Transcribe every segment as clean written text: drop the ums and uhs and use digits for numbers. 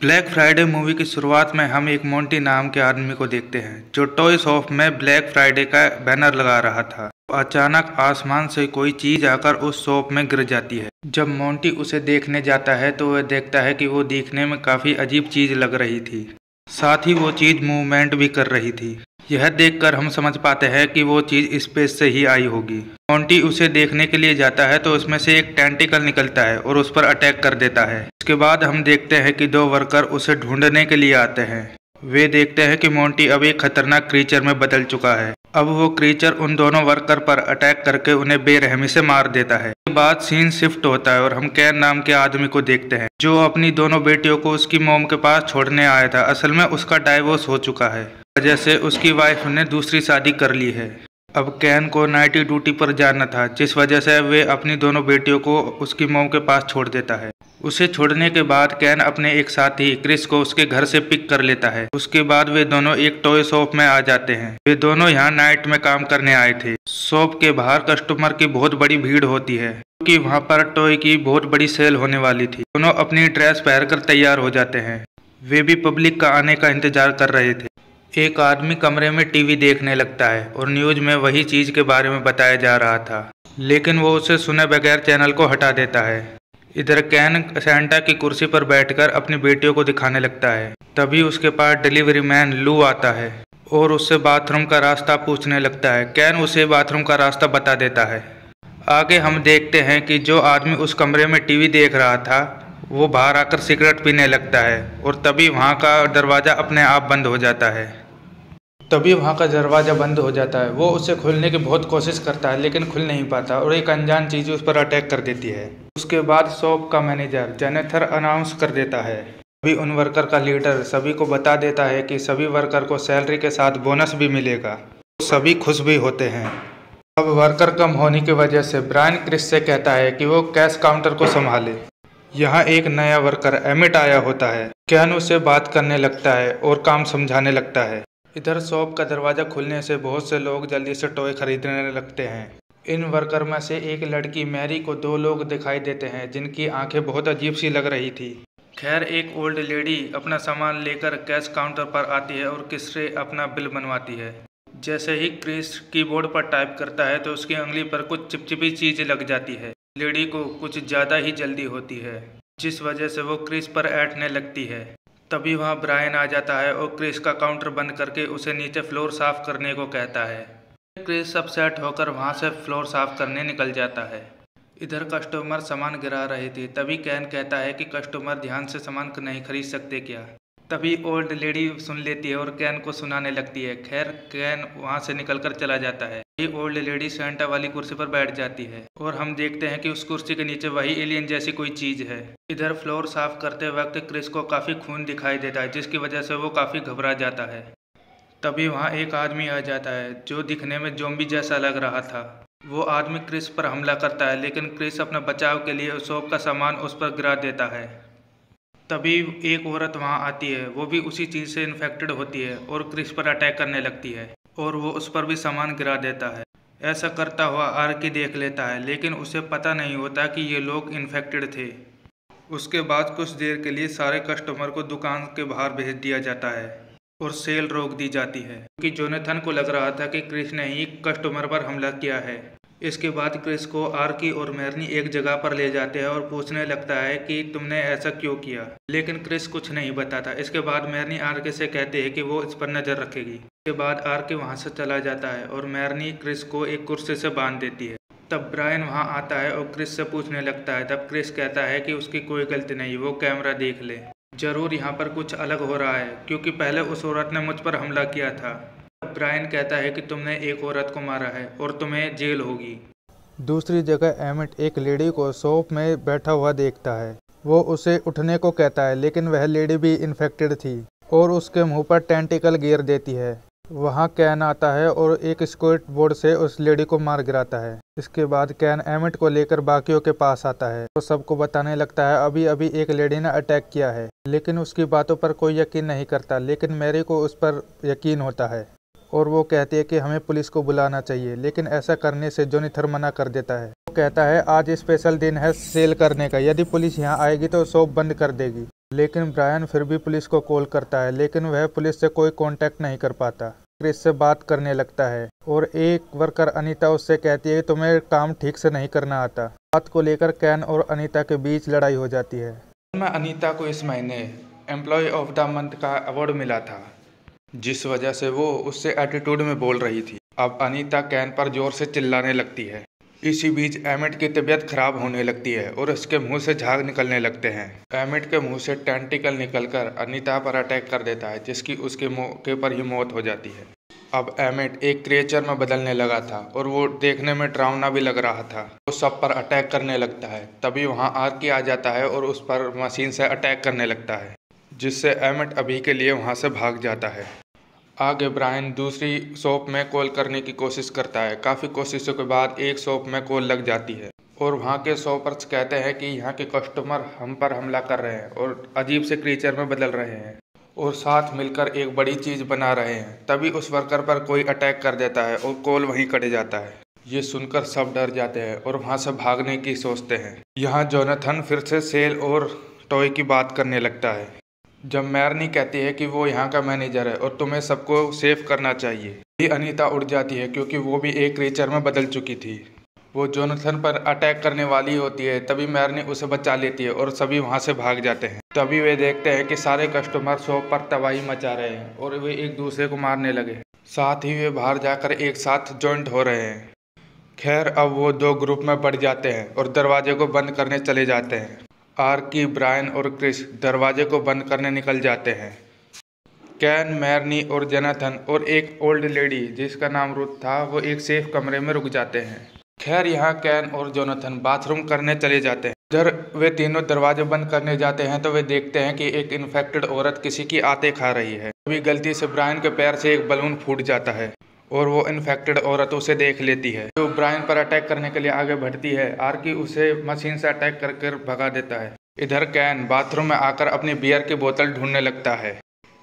Black Friday movie की शुरुआत में हम एक मोंटी नाम के आदमी को देखते हैं जो टॉय शॉप में ब्लैक फ्राइडे का बैनर लगा रहा था। अचानक आसमान से कोई चीज आकर उस शॉप में गिर जाती है। जब मोंटी उसे देखने जाता है तो वह देखता है कि वो दिखने में काफी अजीब चीज लग रही थी, साथ ही वो चीज मूवमेंट भी कर रही थी। यह देखकर हम समझ पाते हैं कि वो चीज स्पेस से ही आई होगी। मोंटी उसे देखने के लिए जाता है तो उसमें से एक टेंटिकल निकलता है और उस पर अटैक कर देता है। उसके बाद हम देखते हैं कि दो वर्कर उसे ढूंढने के लिए आते हैं। वे देखते हैं कि मोंटी अब एक खतरनाक क्रीचर में बदल चुका है। अब वो क्रीचर उन दोनों वर्कर पर अटैक करके उन्हें बेरहमी से मार देता है। इसके बाद सीन शिफ्ट होता है और हम कैन नाम के आदमी को देखते हैं जो अपनी दोनों बेटियों को उसकी मॉम के पास छोड़ने आया था। असल में उसका डाइवोर्स हो चुका है, वजह से उसकी वाइफ ने दूसरी शादी कर ली है। अब कैन को नाइट ड्यूटी पर जाना था, जिस वजह से वे अपनी दोनों बेटियों को उसकी मॉम के पास छोड़ देता है। उसे छोड़ने के बाद कैन अपने एक साथी क्रिस को उसके घर से पिक कर लेता है। उसके बाद वे दोनों एक टॉय शॉप में आ जाते हैं। वे दोनों यहाँ नाइट में काम करने आए थे। शॉप के बाहर कस्टमर की बहुत बड़ी भीड़ होती है क्योंकि वहाँ पर टॉय की बहुत बड़ी सेल होने वाली थी। दोनों अपनी ड्रेस पहनकर तैयार हो जाते हैं। वे भी पब्लिक का आने का इंतजार कर रहे थे। एक आदमी कमरे में टीवी देखने लगता है और न्यूज में वही चीज के बारे में बताया जा रहा था, लेकिन वो उसे सुने बगैर चैनल को हटा देता है। इधर कैन सेंटा की कुर्सी पर बैठकर अपनी बेटियों को दिखाने लगता है। तभी उसके पास डिलीवरी मैन लू आता है और उससे बाथरूम का रास्ता पूछने लगता है। कैन उसे बाथरूम का रास्ता बता देता है। आगे हम देखते हैं कि जो आदमी उस कमरे में टीवी देख रहा था वो बाहर आकर सिगरेट पीने लगता है और तभी वहाँ का दरवाज़ा अपने आप बंद हो जाता है। वो उसे खोलने की बहुत कोशिश करता है लेकिन खुल नहीं पाता और एक अनजान चीज उस पर अटैक कर देती है। उसके बाद शॉप का मैनेजर जेनेथर अनाउंस कर देता है। अभी उन वर्कर का लीडर सभी को बता देता है कि सभी वर्कर को सैलरी के साथ बोनस भी मिलेगा। सभी खुश भी होते हैं। अब वर्कर कम होने की वजह से ब्रायन क्रिस से कहता है कि वो कैश काउंटर को संभाले। यहाँ एक नया वर्कर एमिट आया होता है। कैन उससे बात करने लगता है और काम समझाने लगता है। इधर शॉप का दरवाजा खुलने से बहुत से लोग जल्दी से टॉय खरीदने लगते हैं। इन वर्कर में से एक लड़की मैरी को दो लोग दिखाई देते हैं जिनकी आंखें बहुत अजीब सी लग रही थी। खैर, एक ओल्ड लेडी अपना सामान लेकर कैश काउंटर पर आती है और क्रिस से अपना बिल बनवाती है। जैसे ही क्रिस कीबोर्ड पर टाइप करता है तो उसकी उंगली पर कुछ चिपचिपी चीज लग जाती है। लेडी को कुछ ज़्यादा ही जल्दी होती है, जिस वजह से वो क्रिस पर ऐंठने लगती है। तभी वहाँ ब्रायन आ जाता है और क्रिस का काउंटर बंद करके उसे नीचे फ्लोर साफ करने को कहता है। क्रिस अपसेट होकर वहाँ से फ्लोर साफ करने निकल जाता है। इधर कस्टमर सामान गिरा रहे थे। तभी कैन कहता है कि कस्टमर ध्यान से सामान नहीं खरीद सकते क्या। तभी ओल्ड लेडी सुन लेती है और कैन को सुनाने लगती है। खैर, कैन वहाँ से निकलकर चला जाता है। ये ओल्ड लेडी सेंटा वाली कुर्सी पर बैठ जाती है और हम देखते हैं कि उस कुर्सी के नीचे वही एलियन जैसी कोई चीज है। इधर फ्लोर साफ करते वक्त क्रिस को काफी खून दिखाई देता है, जिसकी वजह से वो काफी घबरा जाता है। तभी वहाँ एक आदमी आ जाता है जो दिखने में ज़ॉम्बी जैसा लग रहा था। वो आदमी क्रिस पर हमला करता है, लेकिन क्रिस अपने बचाव के लिए शॉप का सामान उस पर गिरा देता है। तभी एक औरत वहाँ आती है। वो भी उसी चीज़ से इन्फेक्टेड होती है और क्रिस पर अटैक करने लगती है और वो उस पर भी सामान गिरा देता है। ऐसा करता हुआ आर्की देख लेता है, लेकिन उसे पता नहीं होता कि ये लोग इन्फेक्टेड थे। उसके बाद कुछ देर के लिए सारे कस्टमर को दुकान के बाहर भेज दिया जाता है और सेल रोक दी जाती है क्योंकि जोनाथन को लग रहा था कि क्रिस ने ही कस्टमर पर हमला किया है। इसके बाद क्रिस को आर्की और मैरनी एक जगह पर ले जाते हैं और पूछने लगता है कि तुमने ऐसा क्यों किया, लेकिन क्रिस कुछ नहीं बताता। इसके बाद मैरनी आर्की से कहते हैं कि वो इस पर नज़र रखेगी। इसके बाद आर्की वहाँ से चला जाता है और मैरनी क्रिस को एक कुर्सी से बांध देती है। तब ब्रायन वहाँ आता है और क्रिस से पूछने लगता है। तब क्रिस कहता है कि उसकी कोई गलती नहीं, वो कैमरा देख ले। जरूर यहाँ पर कुछ अलग हो रहा है क्योंकि पहले उस औरत ने मुझ पर हमला किया था। ब्रायन कहता है कि तुमने एक औरत को मारा है और तुम्हें जेल होगी। दूसरी जगह एमिट एक लेडी को शॉप में बैठा हुआ देखता है। वो उसे उठने को कहता है, लेकिन वह लेडी भी इन्फेक्टेड थी और उसके मुंह पर टेंटिकल गिर देती है। वहाँ कैन आता है और एक स्क्वाट बोर्ड से उस लेडी को मार गिराता है। इसके बाद कैन एमिट को लेकर बाकियों के पास आता है और सबको बताने लगता है अभी अभी एक लेडी ने अटैक किया है, लेकिन उसकी बातों पर कोई यकीन नहीं करता। लेकिन मैरी को उस पर यकीन होता है और वो कहती है कि हमें पुलिस को बुलाना चाहिए, लेकिन ऐसा करने से जोनाथन मना कर देता है। वो कहता है आज स्पेशल दिन है सेल करने का, यदि पुलिस यहाँ आएगी तो शॉप बंद कर देगी। लेकिन ब्रायन फिर भी पुलिस को कॉल करता है, लेकिन वह पुलिस से कोई कांटेक्ट नहीं कर पाता। क्रिस से बात करने लगता है और एक वर्कर अनीता उससे कहती है कि तुम्हें काम ठीक से नहीं करना आता। बात को लेकर कैन और अनीता के बीच लड़ाई हो जाती है। अनीता को इस महीने एम्प्लॉय ऑफ द मंथ का अवार्ड मिला था, जिस वजह से वो उससे एटीट्यूड में बोल रही थी। अब अनीता कैन पर जोर से चिल्लाने लगती है। इसी बीच एमिट की तबीयत खराब होने लगती है और उसके मुंह से झाग निकलने लगते हैं। एमिट के मुंह से टेंटिकल निकलकर अनीता पर अटैक कर देता है, जिसकी उसके मौके पर ही मौत हो जाती है। अब एमिट एक क्रिएचर में बदलने लगा था और वो देखने में डरावना भी लग रहा था। वो सब पर अटैक करने लगता है। तभी वहाँ आर्की आ जाता है और उस पर मशीन से अटैक करने लगता है, जिससे एमिट अभी के लिए वहाँ से भाग जाता है। आगे ब्रायन दूसरी शॉप में कॉल करने की कोशिश करता है। काफ़ी कोशिशों के बाद एक शॉप में कॉल लग जाती है और वहाँ के शॉपर्स कहते हैं कि यहाँ के कस्टमर हम पर हमला कर रहे हैं और अजीब से क्रीचर में बदल रहे हैं और साथ मिलकर एक बड़ी चीज़ बना रहे हैं। तभी उस वर्कर पर कोई अटैक कर देता है और कॉल वहीं कट जाता है। ये सुनकर सब डर जाते हैं और वहाँ से भागने की सोचते हैं। यहाँ जोनाथन फिर से सेल और टॉय की बात करने लगता है। जब मैरनी कहती है कि वो यहाँ का मैनेजर है और तुम्हें सबको सेव करना चाहिए, ये अनीता उड़ जाती है क्योंकि वो भी एक क्रीचर में बदल चुकी थी। वो जोनाथन पर अटैक करने वाली होती है, तभी मैरनी उसे बचा लेती है और सभी वहाँ से भाग जाते हैं। तभी वे देखते हैं कि सारे कस्टमर शॉप पर तबाही मचा रहे हैं और वे एक दूसरे को मारने लगे। साथ ही वे बाहर जाकर एक साथ जॉइंट हो रहे हैं। खैर, अब वो दो ग्रुप में बढ़ जाते हैं और दरवाजे को बंद करने चले जाते हैं। आर्की, ब्रायन और क्रिस दरवाजे को बंद करने निकल जाते हैं। कैन, मैरनी और जोनाथन और एक ओल्ड लेडी जिसका नाम रुथ था, वो एक सेफ कमरे में रुक जाते हैं। खैर, यहाँ कैन और जोनाथन बाथरूम करने चले जाते हैं। इधर वे तीनों दरवाजे बंद करने जाते हैं तो वे देखते हैं कि एक इन्फेक्टेड औरत किसी की आते खा रही है। तभी गलती से ब्रायन के पैर से एक बलून फूट जाता है और वो इन्फेक्टेड औरत उसे देख लेती है, जो ब्रायन पर अटैक करने के लिए आगे बढ़ती है। आर्की उसे मशीन से अटैक कर भगा देता है। इधर कैन बाथरूम में आकर अपनी बियर की बोतल ढूंढने लगता है।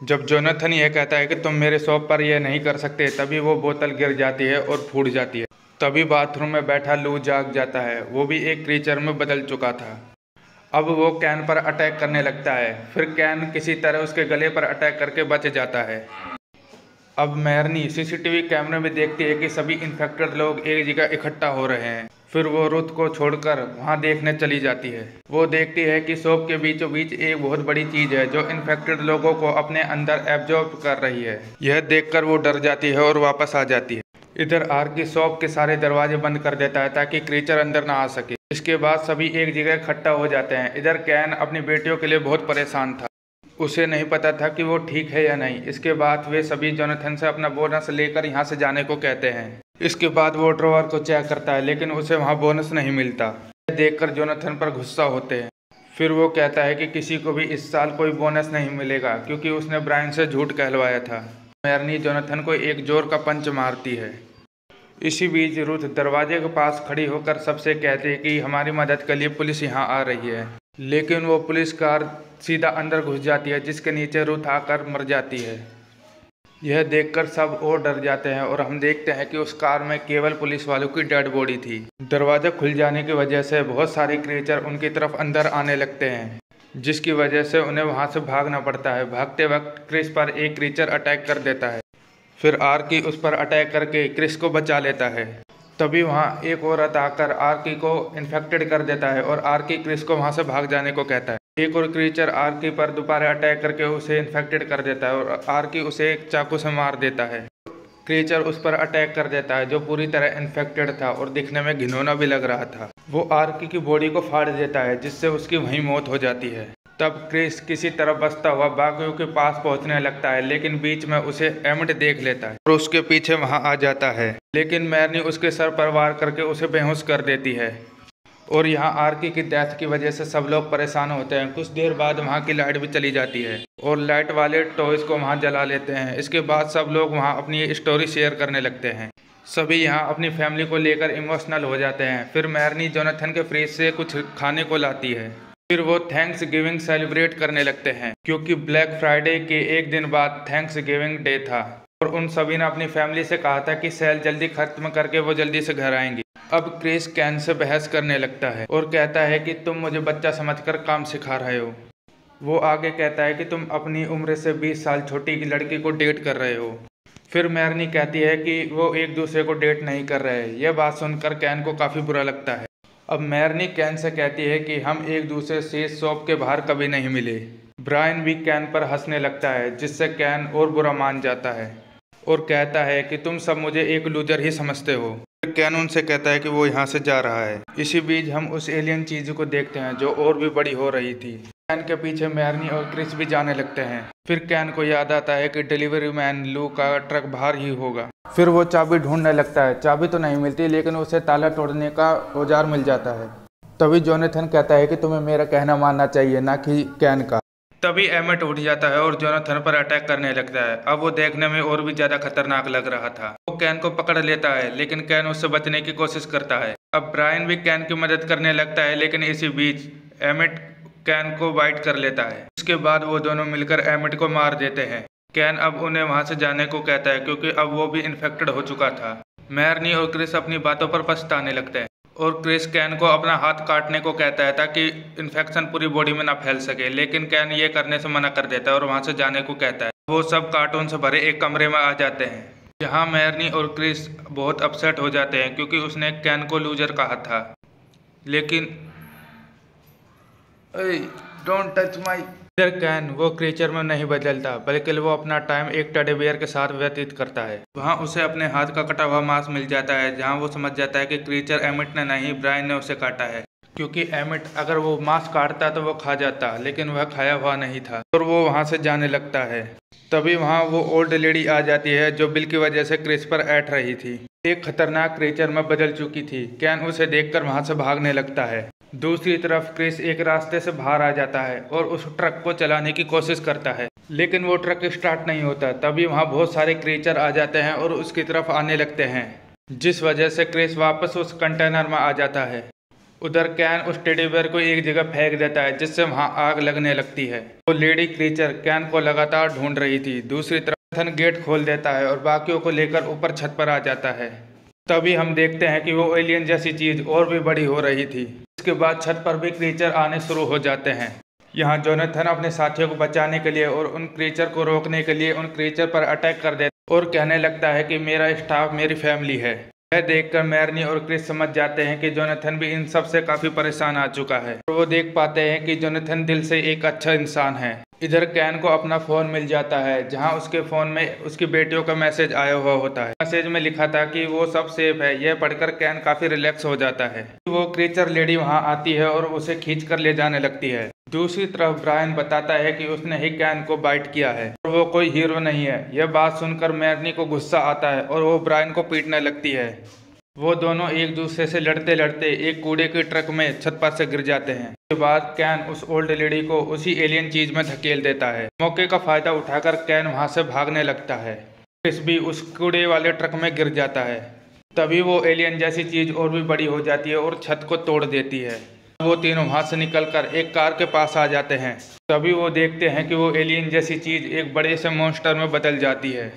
जब जोनाथन यह कहता है कि तुम मेरे शॉप पर यह नहीं कर सकते, तभी वो बोतल गिर जाती है और फूट जाती है। तभी बाथरूम में बैठा लू जाग जाता है। वो भी एक क्रीचर में बदल चुका था। अब वो कैन पर अटैक करने लगता है। फिर कैन किसी तरह उसके गले पर अटैक करके बच जाता है। अब मैरनी सीसीटीवी कैमरे में देखती है कि सभी इन्फेक्टेड लोग एक जगह इकट्ठा हो रहे हैं। फिर वो रुथ को छोड़कर वहां देखने चली जाती है। वो देखती है कि शॉप के बीचों बीच एक बहुत बड़ी चीज है जो इन्फेक्टेड लोगों को अपने अंदर एब्जॉर्ब कर रही है। यह देखकर वो डर जाती है और वापस आ जाती है। इधर आर्की शॉप के सारे दरवाजे बंद कर देता है ताकि क्रीचर अंदर ना आ सके। इसके बाद सभी एक जगह इकट्ठा हो जाते हैं। इधर कैन अपनी बेटियों के लिए बहुत परेशान था। उसे नहीं पता था कि वो ठीक है या नहीं। इसके बाद वे सभी जोनाथन से अपना बोनस लेकर यहाँ से जाने को कहते हैं। इसके बाद वो ड्रॉवर को चेक करता है, लेकिन उसे वहाँ बोनस नहीं मिलता। देखकर जोनाथन पर गुस्सा होते हैं। फिर वो कहता है कि किसी को भी इस साल कोई बोनस नहीं मिलेगा क्योंकि उसने ब्रायन से झूठ कहलवाया था। मैरनी जोनाथन को एक जोर का पंच मारती है। इसी बीच रुथ दरवाजे के पास खड़ी होकर सबसे कहती है कि हमारी मदद के लिए पुलिस यहाँ आ रही है। लेकिन वो पुलिस कार सीधा अंदर घुस जाती है, जिसके नीचे रुथ आकर मर जाती है। यह देखकर सब और डर जाते हैं और हम देखते हैं कि उस कार में केवल पुलिस वालों की डेड बॉडी थी। दरवाजा खुल जाने की वजह से बहुत सारे क्रीचर उनकी तरफ अंदर आने लगते हैं, जिसकी वजह से उन्हें वहां से भागना पड़ता है। भागते वक्त क्रिस पर एक क्रीचर अटैक कर देता है। फिर आर्की उस पर अटैक करके क्रिस को बचा लेता है। तभी वहाँ एक औरत आकर आर्की को इन्फेक्टेड कर देता है और आर्की क्रिस को वहाँ से भाग जाने को कहता है। एक और क्रीचर आर्की पर दोबारा अटैक करके उसे इन्फेक्टेड कर देता है और आर्की उसे एक चाकू से मार देता है। क्रीचर उस पर अटैक कर देता है जो पूरी तरह इन्फेक्टेड था और दिखने में घिनौना भी लग रहा था। वो आर्की की बॉडी को फाड़ देता है, जिससे उसकी वहीं मौत हो जाती है। तब क्रिस किसी तरह बचता हुआ बाकियों के पास पहुंचने लगता है, लेकिन बीच में उसे एमिट देख लेता है और उसके पीछे वहां आ जाता है। लेकिन मैरनी उसके सर पर वार करके उसे बेहोश कर देती है और यहाँ आर्की की डेथ की वजह से सब लोग परेशान होते हैं। कुछ देर बाद वहाँ की लाइट भी चली जाती है और लाइट वाले टॉयज को वहाँ जला लेते हैं। इसके बाद सब लोग वहाँ अपनी स्टोरी शेयर करने लगते हैं। सभी यहाँ अपनी फैमिली को लेकर इमोशनल हो जाते हैं। फिर मैरनी जोनाथन के फ्रिज से कुछ खाने को लाती है। फिर वो थैंक्स गिविंग सेलिब्रेट करने लगते हैं क्योंकि ब्लैक फ्राइडे के एक दिन बाद थैंक्स गिविंग डे था और उन सभी ने अपनी फैमिली से कहा था कि सेल जल्दी खत्म करके वो जल्दी से घर आएंगे। अब क्रिस कैन से बहस करने लगता है और कहता है कि तुम मुझे बच्चा समझकर काम सिखा रहे हो। वो आगे कहता है कि तुम अपनी उम्र से 20 साल छोटी की लड़की को डेट कर रहे हो। फिर मैरनी कहती है कि वो एक दूसरे को डेट नहीं कर रहे। यह बात सुनकर कैन को काफ़ी बुरा लगता है। अब मैरनी कैन से कहती है कि हम एक दूसरे से शॉप के बाहर कभी नहीं मिले। ब्रायन भी कैन पर हंसने लगता है, जिससे कैन और बुरा मान जाता है और कहता है कि तुम सब मुझे एक लूजर ही समझते हो। फिर कैन उनसे कहता है कि वो यहाँ से जा रहा है। इसी बीच हम उस एलियन चीज़ को देखते हैं जो और भी बड़ी हो रही थी। कैन के पीछे मैरनी और क्रिस भी जाने लगते हैं। फिर कैन को याद आता है कि डिलीवरी मैन लू का ट्रक बाहर ही होगा। फिर वो चाबी ढूंढने लगता है। चाबी तो नहीं मिलती, लेकिन उसे ताला तोड़ने का औजार मिल जाता है। तभी जोनाथन कहता है कि तुम्हें मेरा कहना मानना चाहिए, ना कि कैन का। तभी एमेट उठ जाता है और जोनाथन पर अटैक करने लगता है। अब वो देखने में और भी ज्यादा खतरनाक लग रहा था। वो कैन को पकड़ लेता है, लेकिन कैन उससे बचने की कोशिश करता है। अब ब्रायन भी कैन की मदद करने लगता है, लेकिन इसी बीच एमेट कैन को बाइट कर लेता है। उसके बाद वो दोनों मिलकर एमेट को मार देते हैं। कैन अब उन्हें वहां से जाने को कहता है, क्योंकि अब वो भी इन्फेक्टेड हो चुका था। मैरनी और क्रिस अपनी बातों पर पछताने लगते हैं और क्रिस कैन को अपना हाथ काटने को कहता है ताकि इन्फेक्शन पूरी बॉडी में ना फैल सके, लेकिन कैन ये करने से मना कर देता है और वहां से जाने को कहता है। वो सब कार्टून से भरे एक कमरे में आ जाते हैं, जहाँ मैरनी और क्रिस बहुत अपसेट हो जाते हैं क्योंकि उसने कैन को लूजर कहा था। लेकिन डोंट टच माई। इधर कैन वो क्रीचर में नहीं बदलता, बल्कि वो अपना टाइम एक टेडी बेयर के साथ व्यतीत करता है। वहाँ उसे अपने हाथ का कटा हुआ मांस मिल जाता है, जहाँ वो समझ जाता है कि क्रीचर एमिट ने नहीं, ब्रायन ने उसे काटा है। क्योंकि एमिट अगर वो मांस काटता तो वो खा जाता, लेकिन वह खाया हुआ नहीं था और वो वहाँ से जाने लगता है। तभी वहाँ वो ओल्ड लेडी आ जाती है जो बिल की वजह से क्रिस पर ऐठ रही थी। एक खतरनाक क्रीचर में बदल चुकी थी। कैन उसे देखकर वहाँ से भागने लगता है। दूसरी तरफ क्रिस एक रास्ते से बाहर आ जाता है और उस ट्रक को चलाने की कोशिश करता है, लेकिन वो ट्रक स्टार्ट नहीं होता। तभी वहाँ बहुत सारे क्रीचर आ जाते हैं और उसकी तरफ आने लगते हैं, जिस वजह से क्रिस वापस उस कंटेनर में आ जाता है। उधर कैन उस टेडी बेयर को एक जगह फेंक देता है, जिससे वहाँ आग लगने लगती है। वो लेडी क्रीचर कैन को लगातार ढूंढ रही थी। दूसरी तरफ थन गेट खोल देता है और बाकियों को लेकर ऊपर छत पर आ जाता है। तभी हम देखते हैं कि वो एलियन जैसी चीज और भी बड़ी हो रही थी। इसके बाद छत पर भी क्रीचर आने शुरू हो जाते हैं। यहाँ जोनाथन अपने साथियों को बचाने के लिए और उन क्रीचर को रोकने के लिए उन क्रीचर पर अटैक कर देता और कहने लगता है कि मेरा स्टाफ मेरी फैमिली है। यह देखकर मैरनी और क्रिस समझ जाते हैं कि जोनाथन भी इन सब से काफी परेशान आ चुका है और वो देख पाते हैं कि जोनाथन दिल से एक अच्छा इंसान है। इधर कैन को अपना फोन मिल जाता है, जहां उसके फोन में उसकी बेटियों का मैसेज आया हुआ होता है। मैसेज में लिखा था कि वो सब सेफ है। यह पढ़कर कैन काफी रिलैक्स हो जाता है। वो क्रीचर लेडी वहां आती है और उसे खींच कर ले जाने लगती है। दूसरी तरफ ब्रायन बताता है कि उसने ही कैन को बाइट किया है और वो कोई हीरो नहीं है। यह बात सुनकर मैरनी को गुस्सा आता है और वो ब्रायन को पीटने लगती है। वो दोनों एक दूसरे से लड़ते लड़ते एक कूड़े के ट्रक में छत पर से गिर जाते हैं। उसके बाद कैन उस ओल्ड लेडी को उसी एलियन चीज में धकेल देता है। मौके का फायदा उठाकर कैन वहां से भागने लगता है। क्रिस भी उस कूड़े वाले ट्रक में गिर जाता है। तभी वो एलियन जैसी चीज और भी बड़ी हो जाती है और छत को तोड़ देती है। वो तीनों वहां से निकलकर एक कार के पास आ जाते हैं। तभी वो देखते हैं कि वो एलियन जैसी चीज एक बड़े से मॉन्स्टर में बदल जाती है।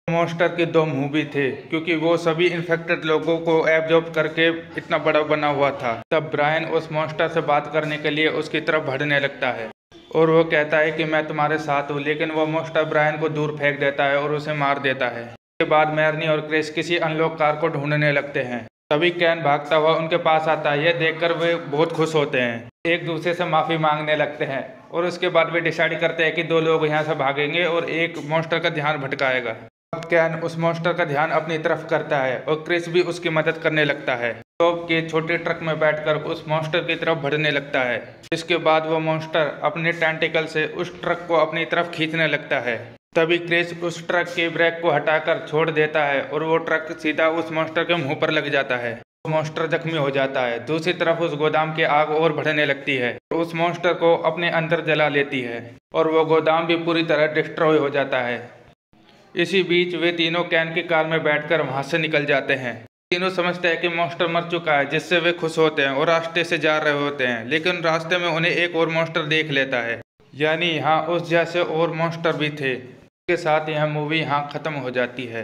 मॉन्स्टर के दो मुंह भी थे, क्योंकि वो सभी इन्फेक्टेड लोगों को एब्जॉर्ब करके इतना बड़ा बना हुआ था। तब ब्रायन उस मॉन्स्टर से बात करने के लिए उसकी तरफ बढ़ने लगता है और वो कहता है कि मैं तुम्हारे साथ हूँ, लेकिन वो मॉन्स्टर ब्रायन को दूर फेंक देता है और उसे मार देता है। उसके बाद मैरनी और क्रिस किसी अनलॉक कार को ढूंढने लगते हैं। तभी कैन भागता हुआ उनके पास आता है। यह देखकर वे बहुत खुश होते हैं, एक दूसरे से माफी मांगने लगते हैं और उसके बाद वे डिसाइड करते हैं कि दो लोग यहाँ से भागेंगे और एक मॉन्स्टर का ध्यान भटकाएगा। अब कैन उस मॉन्स्टर का ध्यान अपनी तरफ करता है और क्रिस भी उसकी मदद करने लगता है। शॉप के छोटे ट्रक में बैठकर उस मॉन्स्टर की तरफ बढ़ने लगता है। इसके बाद वो मॉन्स्टर अपने टेंटिकल से उस ट्रक को अपनी तरफ खींचने लगता है। तभी क्रिस उस ट्रक के ब्रेक को हटाकर छोड़ देता है और वो ट्रक सीधा उस मॉन्स्टर के मुंह पर लग जाता है। मॉन्स्टर जख्मी हो जाता है। दूसरी तरफ उस गोदाम की आग और बढ़ने लगती है, उस मॉन्स्टर को अपने अंदर जला लेती है और वो गोदाम भी पूरी तरह डिस्ट्रॉय हो जाता है। इसी बीच वे तीनों कैन की कार में बैठकर वहां से निकल जाते हैं। तीनों समझते हैं कि मॉन्स्टर मर चुका है, जिससे वे खुश होते हैं और रास्ते से जा रहे होते हैं, लेकिन रास्ते में उन्हें एक और मॉन्स्टर देख लेता है। यानी यहाँ उस जैसे और मॉन्स्टर भी थे। इसके साथ यह मूवी यहाँ खत्म हो जाती है।